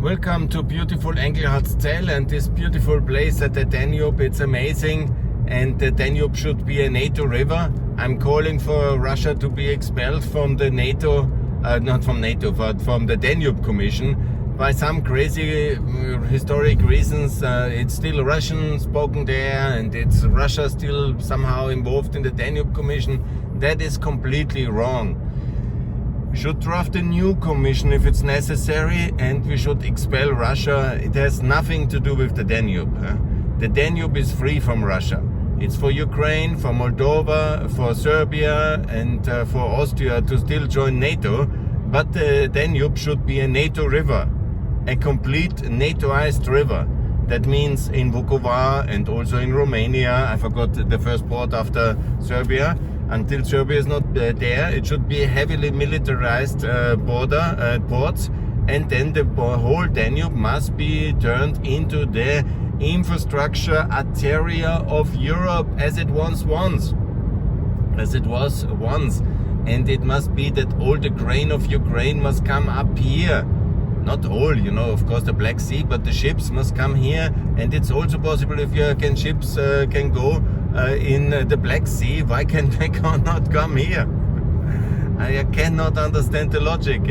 Welcome to beautiful Engelhartszell and this beautiful place at the Danube. It's amazing, and the Danube should be a Nato river. I'm calling for Russia to be expelled from the Nato, not from Nato, but from the Danube Commission. By some crazy historic reasons, it's still Russian spoken there, and it's Russia still somehow involved in the Danube Commission. That is completely wrong. We should draft a new commission if it's necessary, and we should expel Russia. It has nothing to do with the Danube. The Danube is free from Russia. It's for Ukraine, for Moldova, for Serbia, and for Austria to still join NATO. But the Danube should be a NATO river, a complete NATOized river. That means in Vukovar and also in Romania. I forgot the first port after Serbia. Until Serbia is not there, it should be a heavily militarized border ports, and then the whole Danube must be turned into the infrastructure arteria of Europe as it was once. And it must be that all the grain of Ukraine must come up here. Not all, of course the Black Sea, but the ships must come here. And it's also possible if ships can go in the Black Sea, why can they not come here? I cannot understand the logic.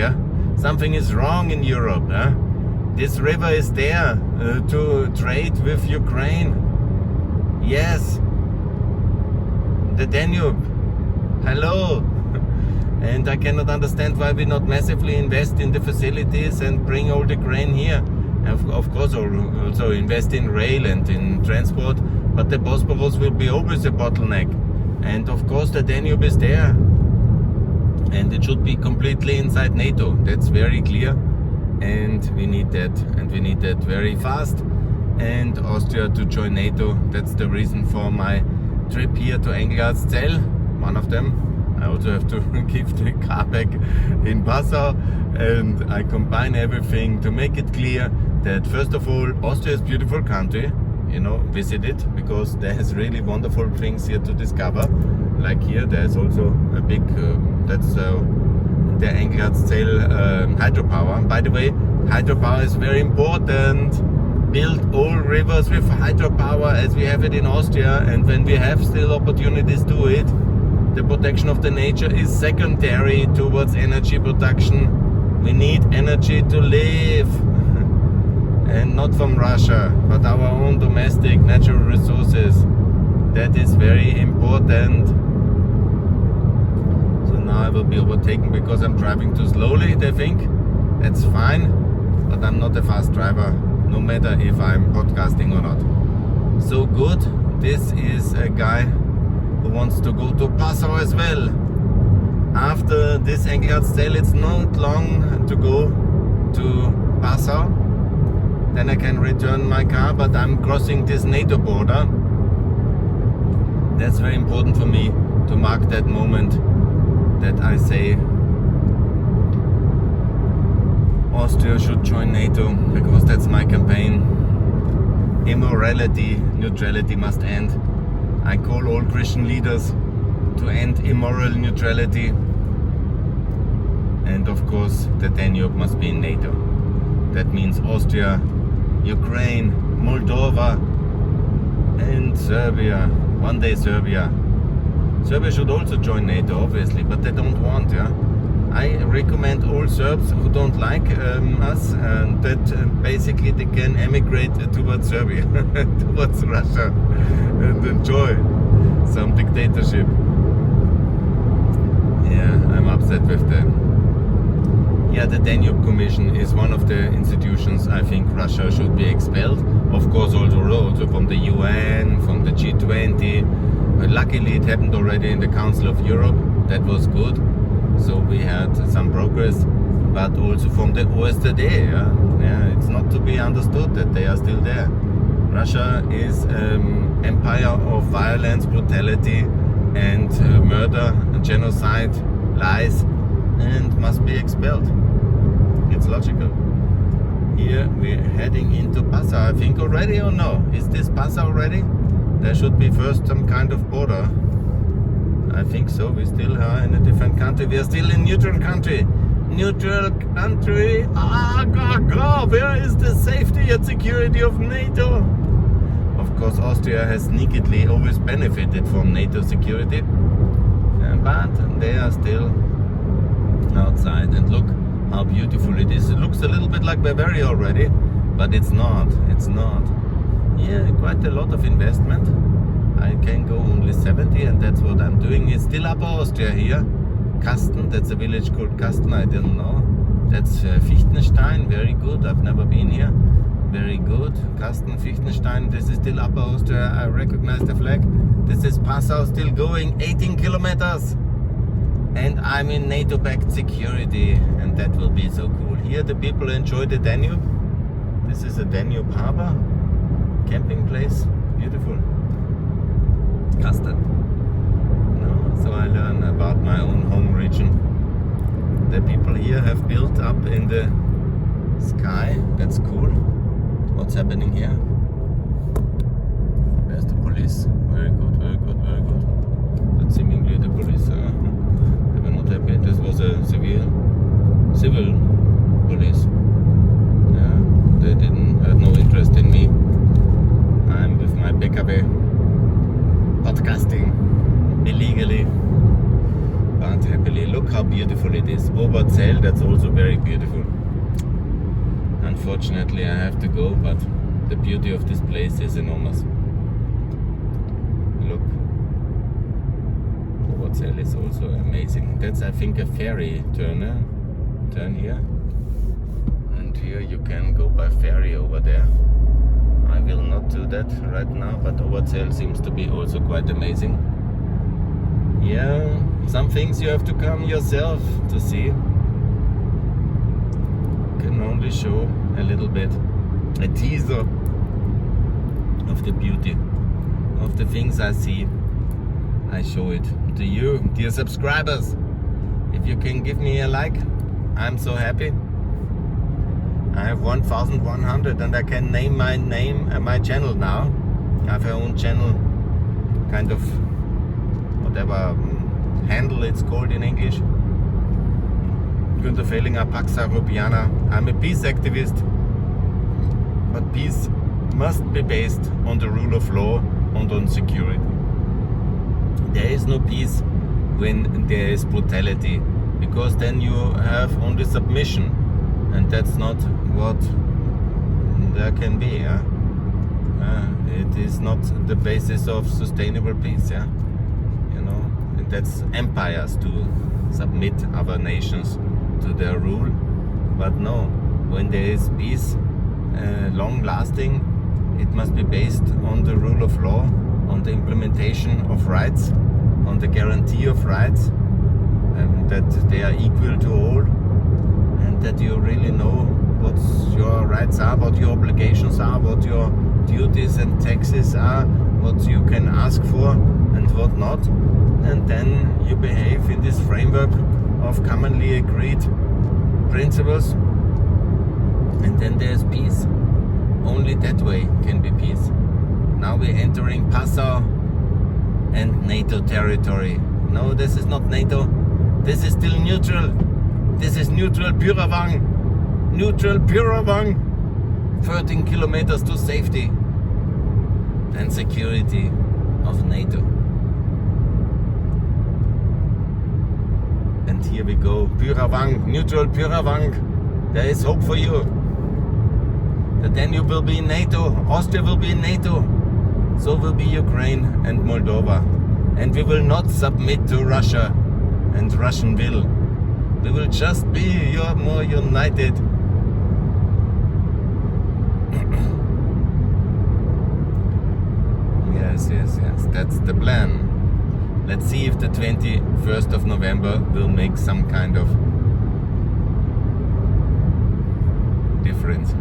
Something is wrong in Europe. This river is there to trade with Ukraine. Yes, the Danube. Hello. And I cannot understand why we not massively invest in the facilities and bring all the grain here. Of course, also invest in rail and in transport, but the Bosporus will be always a bottleneck. And of course, the Danube is there. And it should be completely inside NATO. That's very clear. And we need that. And we need that very fast. And Austria to join NATO. That's the reason for my trip here to Engelhartszell. One of them. I also have to give the car back in Passau, and I combine everything to make it clear that first of all, Austria is a beautiful country. Visit it, because there's really wonderful things here to discover. Like here, there's also a big, that's the Engelhartszell hydropower. By the way, hydropower is very important. Build all rivers with hydropower as we have it in Austria, and when we have still opportunities to it, the protection of the nature is secondary towards energy production. We need energy to live, and not from Russia, but our own domestic natural resources. That is very important. So now I will be overtaken because I'm driving too slowly, they think. That's fine, but I'm not a fast driver, no matter if I'm podcasting or not. So good, this is a guy who wants to go to Passau as well. After this Engelhartszell, it's not long to go to Passau. Then I can return my car, but I'm crossing this NATO border. That's very important for me to mark that moment that I say Austria should join NATO, because that's my campaign. Immorality, neutrality must end. I call all Christian leaders to end immoral neutrality. And of course, the Danube must be in NATO. That means Austria, Ukraine, Moldova, and Serbia. One day Serbia. Serbia should also join NATO, obviously, but they don't want. I recommend all Serbs who don't like us that basically they can emigrate towards Serbia, towards Russia, and enjoy some dictatorship. Yeah, I'm upset with that. Yeah, the Danube Commission is one of the institutions I think Russia should be expelled. Of course, also from the UN, from the G20. Luckily, it happened already in the Council of Europe. That was good. So we had some progress, but also from the OSZE. It's not to be understood that they are still there. Russia is an empire of violence, brutality, and murder, genocide, lies, and must be expelled. It's logical. Here we're heading into Passau, I think already, or no? Is this Passau already? There should be first some kind of border. I think so. We still are in a different country. We are still in neutral country. Neutral country. Where is Soviet security of NATO. Of course, Austria has sneakily always benefited from NATO security, but they are still outside. And look how beautiful it is. It looks a little bit like Bavaria already, but it's not. It's not. Yeah, quite a lot of investment. I can go only 70, and that's what I'm doing. It's still Upper Austria here. Kasten, that's a village called Kasten, I don't know. That's Fichtenstein, very good. I've never been here. Very good. Kasten, Fichtenstein, this is still Upper Austria. I recognize the flag. This is Passau, still going 18 kilometers. And I'm in NATO-backed security, and that will be so cool. Here the people enjoy the Danube. This is a Danube harbor, camping place, beautiful. Kasten. No, so I learn about my own home region. The people here have built up in the sky. That's cool. What's happening here? There's the police. Very good, very good, very good. That's seemingly the police. They were not happy. This was a civil police. Yeah, they had no interest in me. I'm with my PKW podcasting illegally, but happily. Look how beautiful it is. Oberzell, that's also very beautiful. Unfortunately, I have to go, but the beauty of this place is enormous. Look, Oberzell is also amazing. That's, I think, a ferry turn here, and here you can go by ferry over there. I will not do that right now, but Oberzell seems to be also quite amazing. Yeah, some things you have to come yourself to see. Can only show a little bit, a teaser of the beauty of the things I see. I show it to you, dear subscribers. If you can give me a like, I'm so happy. I have 1,100 and I can name my channel now. I have my own channel, kind of whatever handle it's called in English. Günther Fehlinger, Pax Europiana. I'm a peace activist, but peace must be based on the rule of law and on security. There is no peace when there is brutality, because then you have only submission. And that's not what there can be. Yeah? It is not the basis of sustainable peace. Yeah, you know, and that's empires to submit other nations to their rule. But no, when there is peace, long-lasting, it must be based on the rule of law, on the implementation of rights, on the guarantee of rights, and that they are equal to all. That you really know what your rights are, what your obligations are, what your duties and taxes are, what you can ask for and what not. And then you behave in this framework of commonly agreed principles. And then there's peace. Only that way can be peace. Now we're entering Passau and NATO territory. No, this is not NATO. This is still neutral. This is neutral Pyrawang. Neutral Pyrawang. 13 kilometers to safety and security of NATO. And here we go. Pyrawang, neutral Pyrawang. There is hope for you. The Danube will be in NATO. Austria will be in NATO. So will be Ukraine and Moldova. And we will not submit to Russia and Russian will. We will just be more united. Yes. That's the plan. Let's see if the 21st of November will make some kind of difference.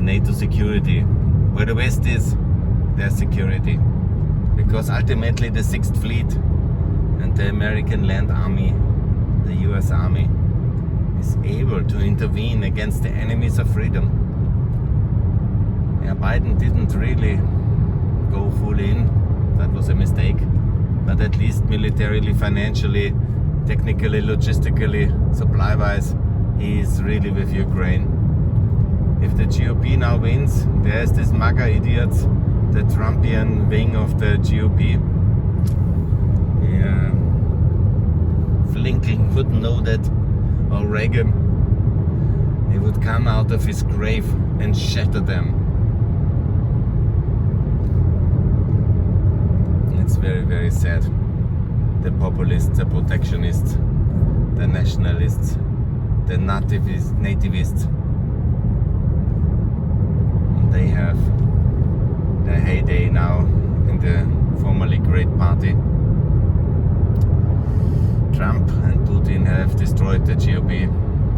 NATO security. Where the West is, there's security. Because ultimately the 6th Fleet and the American Land Army, the US Army, is able to intervene against the enemies of freedom. Yeah, Biden didn't really go full in. That was a mistake. But at least militarily, financially, technically, logistically, supply-wise, he is really with Ukraine. If the GOP now wins, there's this MAGA idiots, the Trumpian wing of the GOP. Yeah. Lincoln would know that, or Reagan, he would come out of his grave and shatter them. It's very, very sad. The populists, the protectionists, the nationalists, the nativists, they have their heyday now in the formerly great party. Trump and Putin have destroyed the GOP,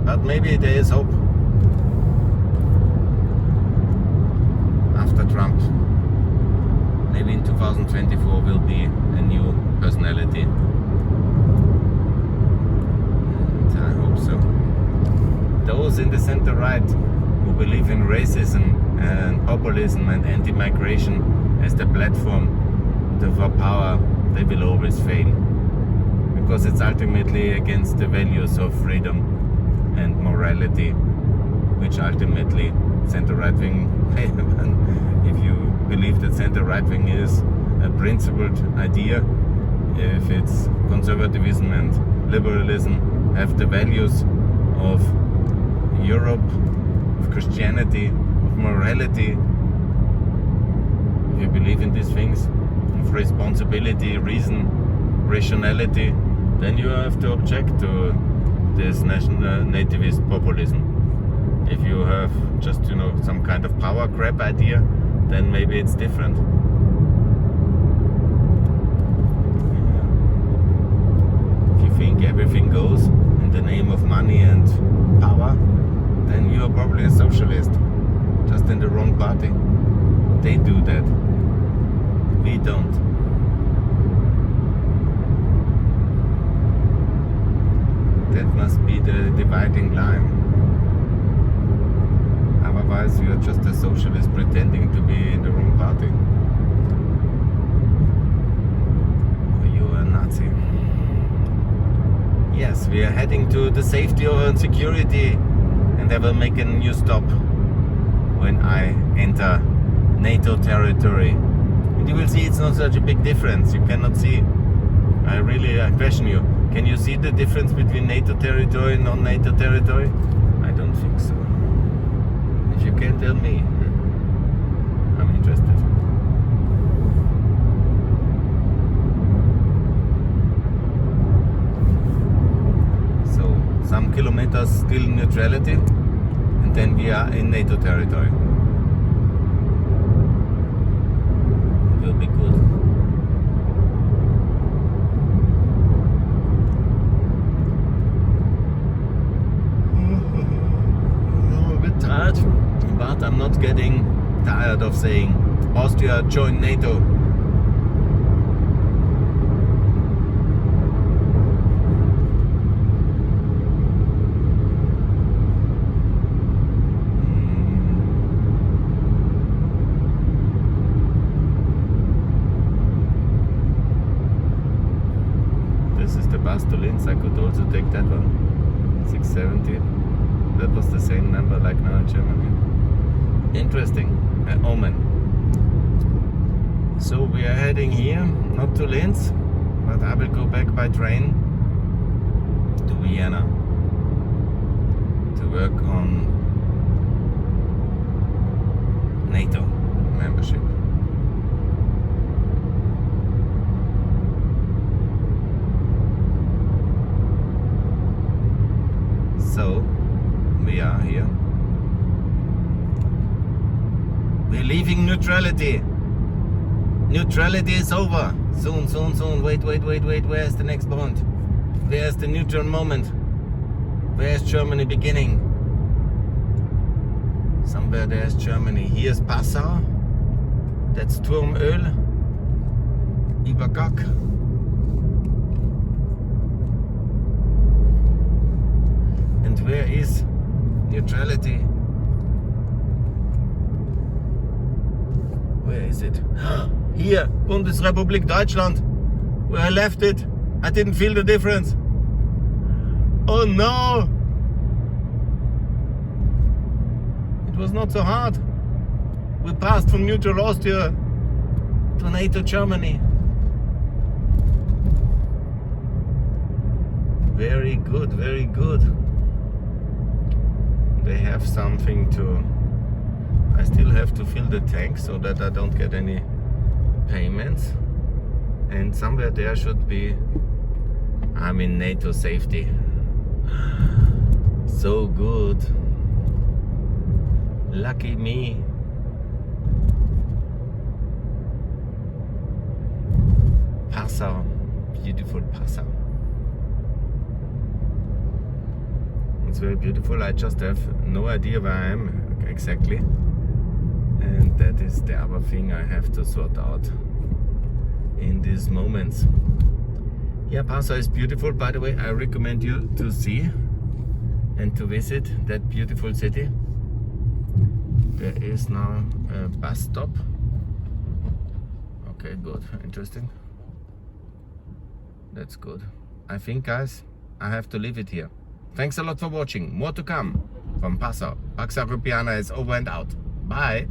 but maybe there is hope. After Trump, maybe in 2024 will be a new personality. And I hope so. Those in the center right who believe in racism and populism and anti-migration as the platform for power, they will always fail. Because it's ultimately against the values of freedom and morality, which ultimately center-right wing, if you believe that center-right wing is a principled idea, if it's conservatism and liberalism have the values of Europe, of Christianity, of morality, if you believe in these things, of responsibility, reason, rationality, then you have to object to this nativist populism. If you have just, some kind of power grab idea, then maybe it's different. If you think everything goes in the name of money and power, then you are probably a socialist, just in the wrong party. They do that. We don't. That must be the dividing line. Otherwise, you are just a socialist pretending to be in the wrong party. Or you are a Nazi. Yes, we are heading to the safety and security, and I will make a new stop when I enter NATO territory. And you will see it's not such a big difference. You cannot see. I question you. Can you see the difference between NATO territory and non-NATO territory? I don't think so. If you can, tell me. I'm interested. So, some kilometers still neutrality, and then we are in NATO territory. It will be good. Tired, but I'm not getting tired of saying Austria join NATO. This is the bus to Linz. I could also take that one. 670. That was the same number like now in Germany. Interesting. An omen. So we are heading here, not to Linz, but I will go back by train to Vienna to work on NATO membership. So we are here. We're leaving neutrality. Neutrality is over. Soon, soon, soon. Wait. Where's the next point? Where's the neutral moment? Where's Germany beginning? Somewhere there's Germany. Here's Passau. That's Turmöl. Ibagak. And where is neutrality? Where is it? Here, Bundesrepublik Deutschland. Where I left it. I didn't feel the difference. Oh no! It was not so hard. We passed from neutral Austria to Nato Germany. Very good, very good. They have something to... I still have to fill the tank so that I don't get any payments. And somewhere there should be... I'm in NATO safety. So good. Lucky me. Passau. Beautiful Passau. It's very beautiful. I just have no idea where I am exactly. And that is the other thing I have to sort out in these moments. Yeah, Passau is beautiful. By the way, I recommend you to see and to visit that beautiful city. There is now a bus stop. Okay, good. Interesting. That's good. I think, guys, I have to leave it here. Thanks a lot for watching. More to come from Passau. Pax Europiana is over and out. Bye.